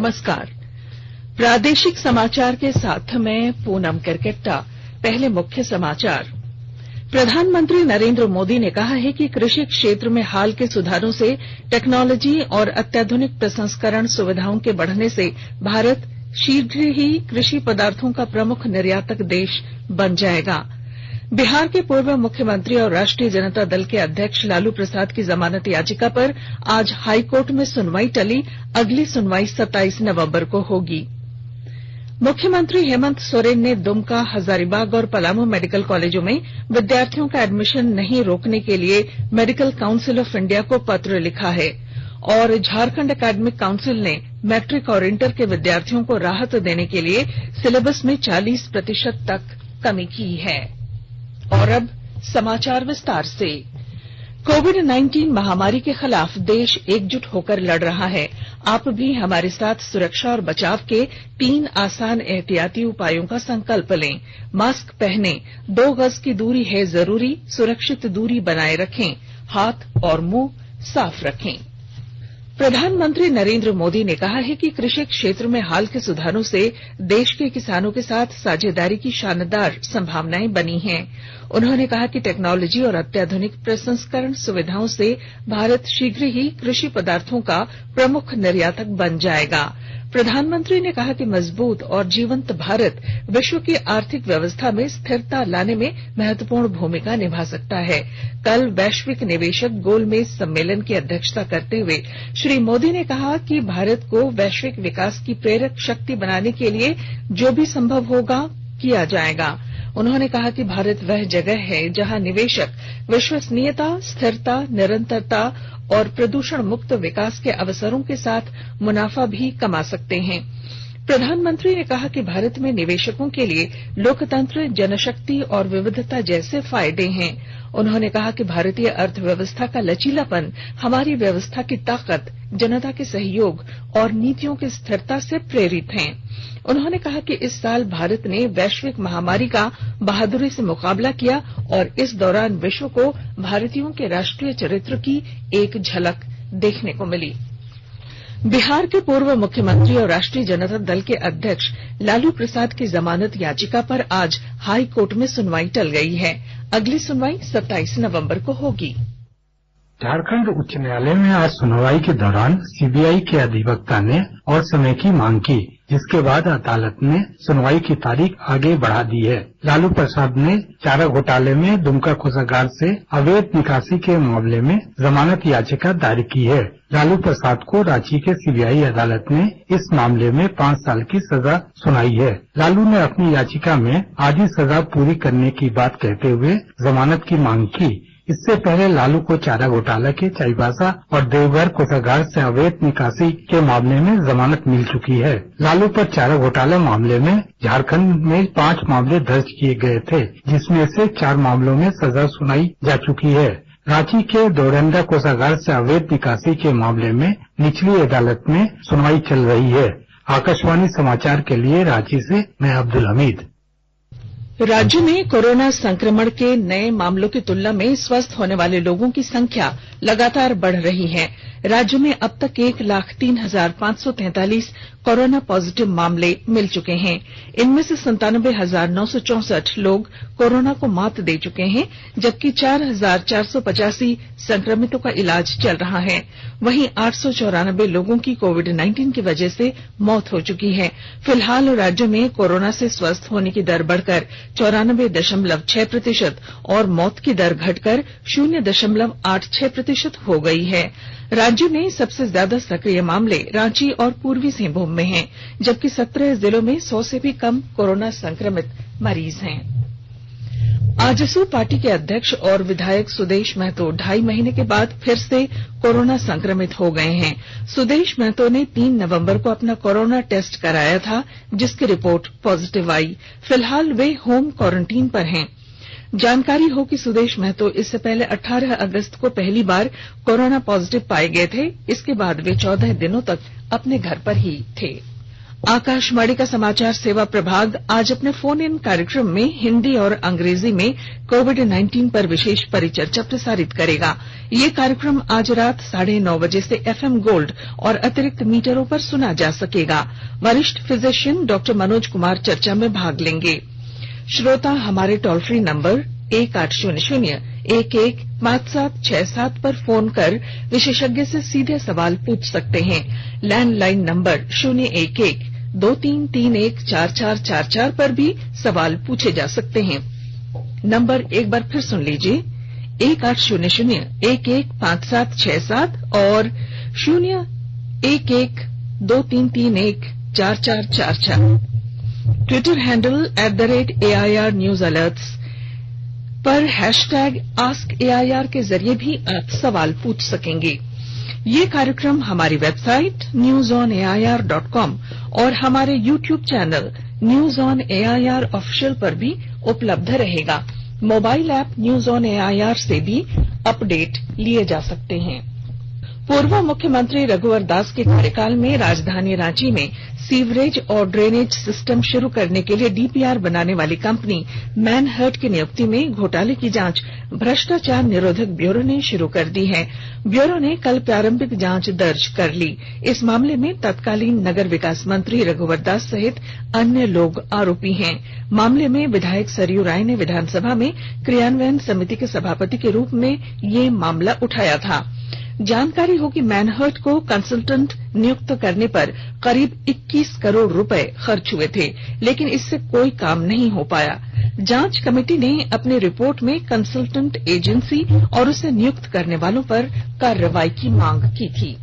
नमस्कार। प्रादेशिक समाचार के साथ मैं पूनम करकेट्टा। पहले मुख्य समाचार। प्रधानमंत्री नरेंद्र मोदी ने कहा है कि कृषि क्षेत्र में हाल के सुधारों से टेक्नोलॉजी और अत्याधुनिक प्रसंस्करण सुविधाओं के बढ़ने से भारत शीघ्र ही कृषि पदार्थों का प्रमुख निर्यातक देश बन जाएगा। बिहार के पूर्व मुख्यमंत्री और राष्ट्रीय जनता दल के अध्यक्ष लालू प्रसाद की जमानत याचिका पर आज हाईकोर्ट में सुनवाई टली। अगली सुनवाई 27 नवंबर को होगी। मुख्यमंत्री हेमंत सोरेन ने दुमका, हजारीबाग और पलामू मेडिकल कॉलेजों में विद्यार्थियों का एडमिशन नहीं रोकने के लिए मेडिकल काउंसिल ऑफ इंडिया को पत्र लिखा है और झारखंड एकेडमिक काउंसिल ने मैट्रिक और इंटर के विद्यार्थियों को राहत देने के लिए सिलेबस में 40% तक कमी की है। और अब समाचार विस्तार से। कोविड-19 महामारी के खिलाफ देश एकजुट होकर लड़ रहा है। आप भी हमारे साथ सुरक्षा और बचाव के 3 आसान एहतियाती उपायों का संकल्प लें। मास्क पहनें, 2 गज की दूरी है जरूरी, सुरक्षित दूरी बनाए रखें, हाथ और मुंह साफ रखें। प्रधानमंत्री नरेंद्र मोदी ने कहा है कि कृषि क्षेत्र में हाल के सुधारों से देश के किसानों के साथ साझेदारी की शानदार संभावनाएं बनी हैं। उन्होंने कहा कि टेक्नोलॉजी और अत्याधुनिक प्रसंस्करण सुविधाओं से भारत शीघ्र ही कृषि पदार्थों का प्रमुख निर्यातक बन जाएगा। प्रधानमंत्री ने कहा कि मजबूत और जीवंत भारत विश्व की आर्थिक व्यवस्था में स्थिरता लाने में महत्वपूर्ण भूमिका निभा सकता है। कल वैश्विक निवेशक गोलमेज सम्मेलन की अध्यक्षता करते हुए श्री मोदी ने कहा कि भारत को वैश्विक विकास की प्रेरक शक्ति बनाने के लिए जो भी संभव होगा किया जाएगा। उन्होंने कहा कि भारत वह जगह है जहां निवेशक विश्वसनीयता, स्थिरता, निरंतरता और प्रदूषण मुक्त विकास के अवसरों के साथ मुनाफा भी कमा सकते हैं। प्रधानमंत्री ने कहा कि भारत में निवेशकों के लिए लोकतंत्र, जनशक्ति और विविधता जैसे फायदे हैं। उन्होंने कहा कि भारतीय अर्थव्यवस्था का लचीलापन हमारी व्यवस्था की ताकत, जनता के सहयोग और नीतियों की स्थिरता से प्रेरित हैं। उन्होंने कहा कि इस साल भारत ने वैश्विक महामारी का बहादुरी से मुकाबला किया और इस दौरान विश्व को भारतीयों के राष्ट्रीय चरित्र की एक झलक देखने को मिली। बिहार के पूर्व मुख्यमंत्री और राष्ट्रीय जनता दल के अध्यक्ष लालू प्रसाद की जमानत याचिका पर आज हाई कोर्ट में सुनवाई टल गई है। अगली सुनवाई 27 नवंबर को होगी। झारखंड उच्च न्यायालय में आज सुनवाई के दौरान सीबीआई के अधिवक्ता ने और समय की मांग की, जिसके बाद अदालत ने सुनवाई की तारीख आगे बढ़ा दी है। लालू प्रसाद ने चारा घोटाले में दुमका कोषागार से अवैध निकासी के मामले में जमानत याचिका दायर की है। लालू प्रसाद को रांची के सीबीआई अदालत ने इस मामले में 5 साल की सजा सुनाई है। लालू ने अपनी याचिका में आधी सजा पूरी करने की बात कहते हुए जमानत की मांग की। इससे पहले लालू को चारा घोटाला के चाईबासा और देवघर कोषागार से अवैध निकासी के मामले में जमानत मिल चुकी है। लालू पर चारा घोटाला मामले में झारखंड में 5 मामले दर्ज किए गए थे, जिसमें से 4 मामलों में सजा सुनाई जा चुकी है। रांची के डोरंडा कोषागार से अवैध निकासी के मामले में निचली अदालत में सुनवाई चल रही है। आकाशवाणी समाचार के लिए रांची से मैं अब्दुल हमीद। राज्य में कोरोना संक्रमण के नए मामलों की तुलना में स्वस्थ होने वाले लोगों की संख्या लगातार बढ़ रही है। राज्य में अब तक 1,03,543 कोरोना पॉजिटिव मामले मिल चुके हैं। इनमें से 97,964 लोग कोरोना को मात दे चुके हैं, जबकि 4,485 संक्रमितों का इलाज चल रहा है। वहीं 894 लोगों की कोविड-19 की वजह से मौत हो चुकी है। फिलहाल राज्य में कोरोना से स्वस्थ होने की दर बढ़कर 94.6% और मौत की दर घटकर 0.86% हो गई है। राज्य में सबसे ज्यादा सक्रिय मामले रांची और पूर्वी सिंहभूम में हैं, जबकि 17 जिलों में 100 से भी कम कोरोना संक्रमित मरीज हैं। आजसू पार्टी के अध्यक्ष और विधायक सुदेश महतो 2.5 महीने के बाद फिर से कोरोना संक्रमित हो गए हैं। सुदेश महतो ने 3 नवंबर को अपना कोरोना टेस्ट कराया था, जिसकी रिपोर्ट पॉजिटिव आई। फिलहाल वे होम क्वारंटीन पर हैं। जानकारी हो कि सुदेश महतो इससे पहले 18 अगस्त को पहली बार कोरोना पॉजिटिव पाए गए थे। इसके बाद वे 14 दिनों तक अपने घर पर ही थे। आकाशवाणी का समाचार सेवा प्रभाग आज अपने फोन इन कार्यक्रम में हिंदी और अंग्रेजी में कोविड-19 पर विशेष परिचर्चा प्रसारित करेगा। ये कार्यक्रम आज रात 9:30 बजे से FM गोल्ड और अतिरिक्त मीटरों पर सुना जा सकेगा। वरिष्ठ फिजिशियन डॉक्टर मनोज कुमार चर्चा में भाग लेंगे। श्रोता हमारे टोल फ्री नंबर 1800-115767 पर फोन कर विशेषज्ञ से सीधे सवाल पूछ सकते हैं। लैंडलाइन नंबर 011-2331-4444 पर भी सवाल पूछे जा सकते हैं। नंबर एक बार फिर सुन लीजिए, 1800-115767 और 011-2331-4444। Twitter handle @AIR news alerts पर #AskAIR के जरिए भी आप सवाल पूछ सकेंगे। ये कार्यक्रम हमारी वेबसाइट newsonair.com और हमारे YouTube channel news on AIR official पर भी उपलब्ध रहेगा। Mobile app news on AIR से भी अपडेट लिए जा सकते हैं। पूर्व मुख्यमंत्री रघुवर दास के कार्यकाल में राजधानी रांची में सीवरेज और ड्रेनेज सिस्टम शुरू करने के लिए DPR बनाने वाली कंपनी मैनहर्ट की नियुक्ति में घोटाले की जांच भ्रष्टाचार निरोधक ब्यूरो ने शुरू कर दी है। ब्यूरो ने कल प्रारंभिक जांच दर्ज कर ली। इस मामले में तत्कालीन नगर विकास मंत्री रघुवर दास सहित अन्य लोग आरोपी हैं। मामले में विधायक सरयू राय ने विधानसभा में क्रियान्वयन समिति के सभापति के रूप में ये मामला उठाया था। जानकारी हो कि मैनहर्ट को कंसल्टेंट नियुक्त करने पर करीब 21 करोड़ रुपए खर्च हुए थे, लेकिन इससे कोई काम नहीं हो पाया। जांच कमेटी ने अपनी रिपोर्ट में कंसल्टेंट एजेंसी और उसे नियुक्त करने वालों पर कार्रवाई की मांग की थी।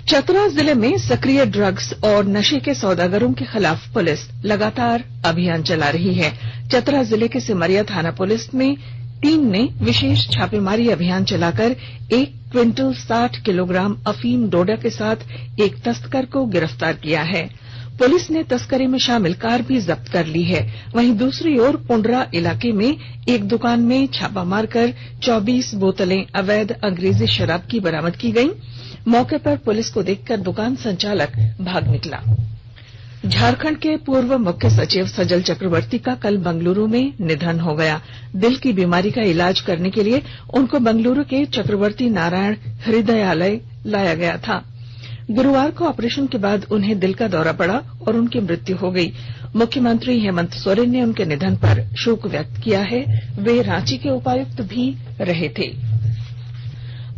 चतरा जिले में सक्रिय ड्रग्स और नशे के सौदागरों के खिलाफ पुलिस लगातार अभियान चला रही है। चतरा जिले के सिमरिया थाना पुलिस में टीम ने विशेष छापेमारी अभियान चलाकर 1 क्विंटल 60 किलोग्राम अफीम डोडा के साथ एक तस्कर को गिरफ्तार किया है। पुलिस ने तस्करी में शामिल कार भी जब्त कर ली है। वहीं दूसरी ओर पुंडरा इलाके में एक दुकान में छापा मारकर 24 बोतलें अवैध अंग्रेजी शराब की बरामद की गयी। मौके पर पुलिस को देखकर दुकान संचालक भाग निकला। झारखंड के पूर्व मुख्य सचिव सजल चक्रवर्ती का कल बंगलुरु में निधन हो गया। दिल की बीमारी का इलाज करने के लिए उनको बंगलुरु के चक्रवर्ती नारायण हृदयालय लाया गया था। गुरुवार को ऑपरेशन के बाद उन्हें दिल का दौरा पड़ा और उनकी मृत्यु हो गई। मुख्यमंत्री हेमंत सोरेन ने उनके निधन पर शोक व्यक्त किया है। वे रांची के उपायुक्त भी रहे थे।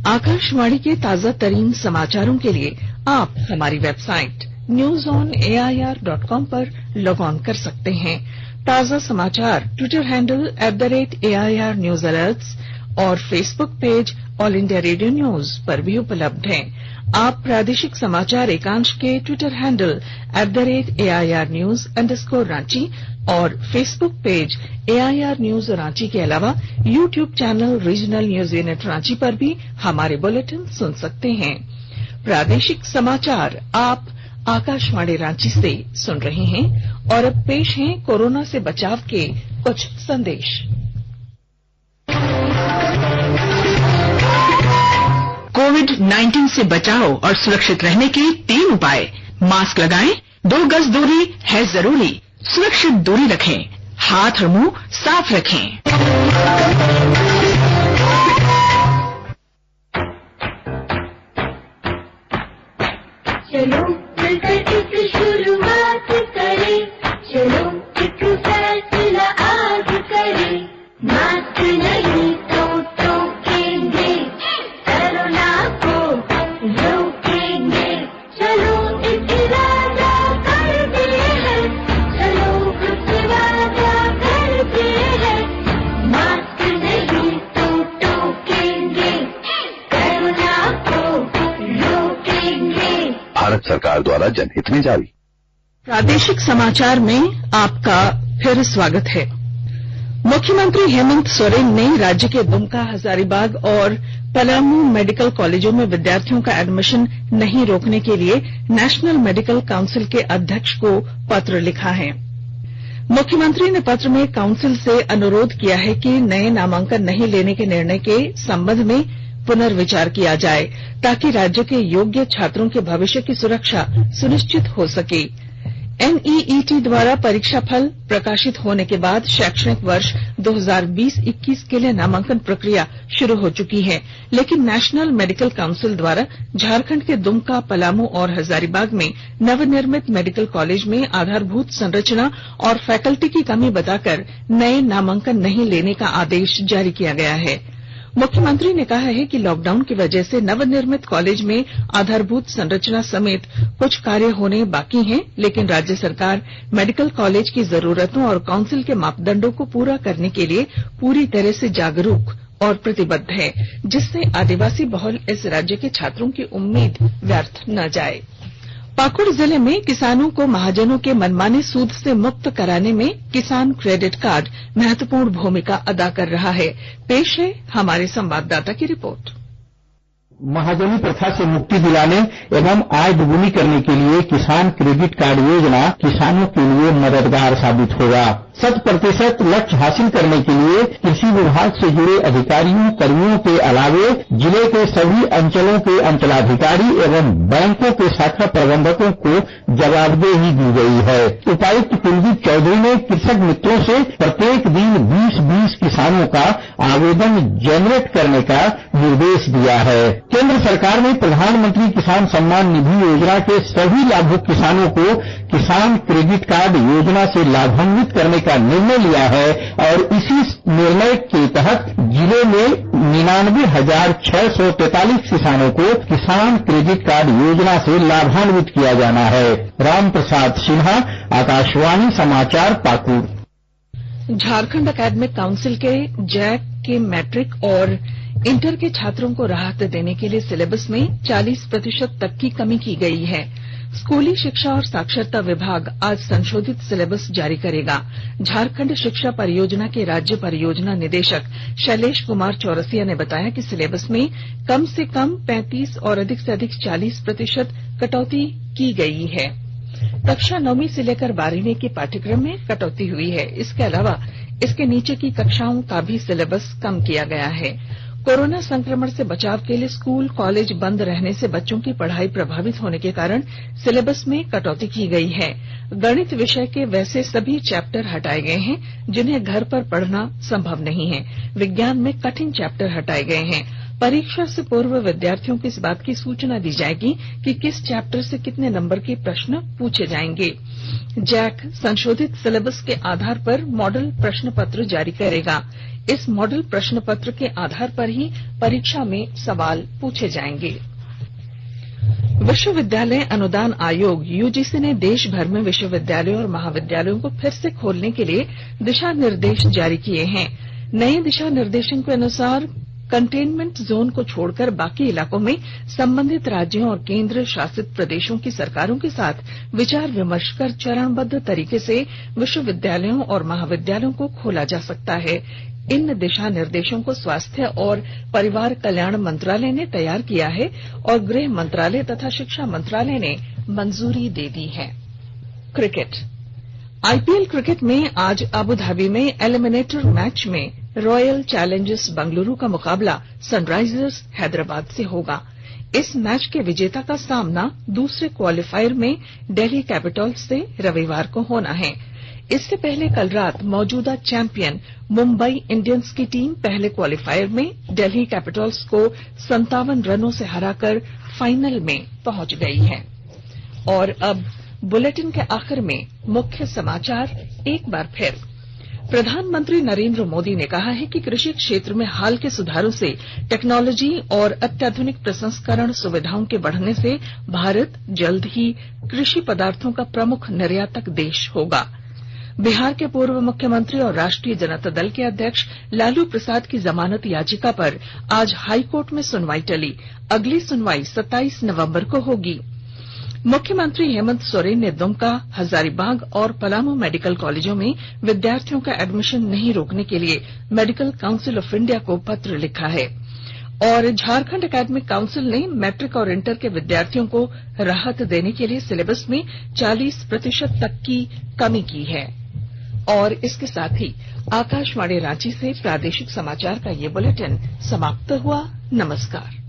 आकाशवाणी के ताजा तरीन समाचारों के लिए आप हमारी वेबसाइट newsonair.com पर लॉग ऑन कर सकते हैं। ताजा समाचार Twitter handle @AIR news alerts और Facebook page all India radio news पर भी उपलब्ध हैं। आप प्रादेशिक समाचार एकांश के Twitter handle @AIR news _Ranchi और Facebook page AIR news Ranchi के अलावा YouTube channel regional news unit Ranchi पर भी हमारे बुलेटिन सुन सकते हैं। प्रादेशिक समाचार आप आकाशवाणी रांची से सुन रहे हैं और अब पेश हैं कोरोना से बचाव के कुछ संदेश। कोविड-19 से बचाव और सुरक्षित रहने के 3 उपाय। मास्क लगाएं, 2 गज दूरी है जरूरी, सुरक्षित दूरी रखें, हाथ और मुंह साफ रखें। चलो मिलकर एक शुरुआत करें, चलो एक फैसला आज करें। मास्क नहीं तो टोकेंगे, कोरोना को रोकेंगे। चलो एक इरादा करते हैं, चलो कुछ वादा करते हैं। मास्क नहीं तो टोकेंगे, कोरोना को रोकेंगे। भारत सरकार द्वारा जनहित में जारी। प्रादेशिक समाचार में आपका फिर स्वागत है। मुख्यमंत्री हेमंत सोरेन ने राज्य के दुमका, हजारीबाग और पलामू मेडिकल कॉलेजों में विद्यार्थियों का एडमिशन नहीं रोकने के लिए नेशनल मेडिकल काउंसिल के अध्यक्ष को पत्र लिखा है। मुख्यमंत्री ने पत्र में काउंसिल से अनुरोध किया है कि नए नामांकन नहीं लेने के निर्णय के संबंध में पुनर्विचार किया जाए, ताकि राज्य के योग्य छात्रों के भविष्य की सुरक्षा सुनिश्चित हो सके। NEET द्वारा परीक्षा फल प्रकाशित होने के बाद शैक्षणिक वर्ष 2020-21 के लिए नामांकन प्रक्रिया शुरू हो चुकी है, लेकिन नेशनल मेडिकल काउंसिल द्वारा झारखंड के दुमका, पलामू और हजारीबाग में नवनिर्मित मेडिकल कॉलेज में आधारभूत संरचना और फैकल्टी की कमी बताकर नए नामांकन नहीं लेने का आदेश जारी किया गया है। मुख्यमंत्री ने कहा है कि लॉकडाउन की वजह से नवनिर्मित कॉलेज में आधारभूत संरचना समेत कुछ कार्य होने बाकी हैं, लेकिन राज्य सरकार मेडिकल कॉलेज की जरूरतों और काउंसिल के मापदंडों को पूरा करने के लिए पूरी तरह से जागरूक और प्रतिबद्ध है, जिससे आदिवासी बहुल इस राज्य के छात्रों की उम्मीद व्यर्थ न जाए। पाकुड़ जिले में किसानों को महाजनों के मनमाने सूद से मुक्त कराने में किसान क्रेडिट कार्ड महत्वपूर्ण भूमिका अदा कर रहा है। पेश है हमारे संवाददाता की रिपोर्ट। महाजनी प्रथा से मुक्ति दिलाने एवं आय दुगुनी करने के लिए किसान क्रेडिट कार्ड योजना किसानों के लिए मददगार साबित होगा। 100% लक्ष्य हासिल करने के लिए कृषि विभाग से जुड़े अधिकारियों कर्मियों के अलावे जिले के सभी अंचलों के अंचलाधिकारी एवं बैंकों के शाखा प्रबंधकों को जवाबदेही दी गई है। उपायुक्त कुलदीप चौधरी ने कृषक मित्रों से प्रत्येक दिन 20-20 किसानों का आवेदन जनरेट करने का निर्देश दिया है। केंद्र सरकार ने प्रधानमंत्री किसान सम्मान निधि योजना के सभी लाभुक किसानों को किसान क्रेडिट कार्ड योजना से लाभान्वित करने का निर्णय लिया है और इसी निर्णय के तहत जिले में 99,643 किसानों को किसान क्रेडिट कार्ड योजना से लाभान्वित किया जाना है। राम प्रसाद सिन्हा, आकाशवाणी समाचार, पाकुड़। झारखंड एकेडमिक काउंसिल के जैक के मैट्रिक और इंटर के छात्रों को राहत देने के लिए सिलेबस में 40% तक की कमी की गई है। स्कूली शिक्षा और साक्षरता विभाग आज संशोधित सिलेबस जारी करेगा। झारखंड शिक्षा परियोजना के राज्य परियोजना निदेशक शैलेश कुमार चौरसिया ने बताया कि सिलेबस में कम से कम 35 और अधिक से अधिक 40% कटौती की गई है। कक्षा 9वीं से लेकर 12वीं के पाठ्यक्रम में कटौती हुई है। इसके अलावा इसके नीचे की कक्षाओं का भी सिलेबस कम किया गया है। कोरोना संक्रमण से बचाव के लिए स्कूल कॉलेज बंद रहने से बच्चों की पढ़ाई प्रभावित होने के कारण सिलेबस में कटौती की गई है। गणित विषय के वैसे सभी चैप्टर हटाए गए हैं जिन्हें घर पर पढ़ना संभव नहीं है। विज्ञान में कठिन चैप्टर हटाए गए हैं। परीक्षा से पूर्व विद्यार्थियों को इस बात की सूचना दी जाएगी कि किस चैप्टर से कितने नंबर के प्रश्न पूछे जाएंगे। जैक संशोधित सिलेबस के आधार पर मॉडल प्रश्न पत्र जारी करेगा। इस मॉडल प्रश्न पत्र के आधार पर ही परीक्षा में सवाल पूछे जाएंगे। विश्वविद्यालय अनुदान आयोग यूजीसी ने देश भर में विश्वविद्यालयों और महाविद्यालयों को फिर से खोलने के लिए दिशा निर्देश जारी किए हैं। नए दिशा निर्देशों के अनुसार कंटेनमेंट जोन को छोड़कर बाकी इलाकों में संबंधित राज्यों और केंद्र शासित प्रदेशों की सरकारों के साथ विचार विमर्श कर चरणबद्ध तरीके से विश्वविद्यालयों और महाविद्यालयों को खोला जा सकता है। इन दिशा निर्देशों को स्वास्थ्य और परिवार कल्याण मंत्रालय ने तैयार किया है और गृह मंत्रालय तथा शिक्षा मंत्रालय ने मंजूरी दे दी है। क्रिकेट। आईपीएल क्रिकेट में आज अबू धाबी में एलिमिनेटर मैच में रॉयल चैलेंजर्स बेंगलुरु का मुकाबला सनराइजर्स हैदराबाद से होगा। इस मैच के विजेता का सामना दूसरे क्वालिफायर में दिल्ली कैपिटल्स से रविवार को होना है। इससे पहले कल रात मौजूदा चैंपियन मुंबई इंडियंस की टीम पहले क्वालिफायर में दिल्ली कैपिटल्स को 57 रनों से हराकर फाइनल में पहुंच गई है। और अब बुलेटिन के आखिर में मुख्य समाचार एक बार फिर। प्रधानमंत्री नरेंद्र मोदी ने कहा है कि कृषि क्षेत्र में हाल के सुधारों से टेक्नोलॉजी और अत्याधुनिक प्रसंस्करण सुविधाओं के बढ़ने से भारत जल्द ही कृषि पदार्थों का प्रमुख निर्यातक देश होगा। बिहार के पूर्व मुख्यमंत्री और राष्ट्रीय जनता दल के अध्यक्ष लालू प्रसाद की जमानत याचिका पर आज हाईकोर्ट में सुनवाई टली। अगली सुनवाई 27 नवंबर को होगी। मुख्यमंत्री हेमंत सोरेन ने दुमका, हजारीबाग और पलामू मेडिकल कॉलेजों में विद्यार्थियों का एडमिशन नहीं रोकने के लिए मेडिकल काउंसिल ऑफ इंडिया को पत्र लिखा है। और झारखंड एकेडमिक काउंसिल ने मैट्रिक और इंटर के विद्यार्थियों को राहत देने के लिए सिलेबस में 40% तक की कमी की है। और इसके साथ ही आकाशवाणी रांची से प्रादेशिक समाचार का ये बुलेटिन समाप्त हुआ। नमस्कार।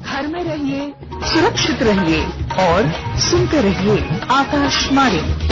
घर में रहिए, सुरक्षित रहिए और सुनते रहिए आकाशवाणी।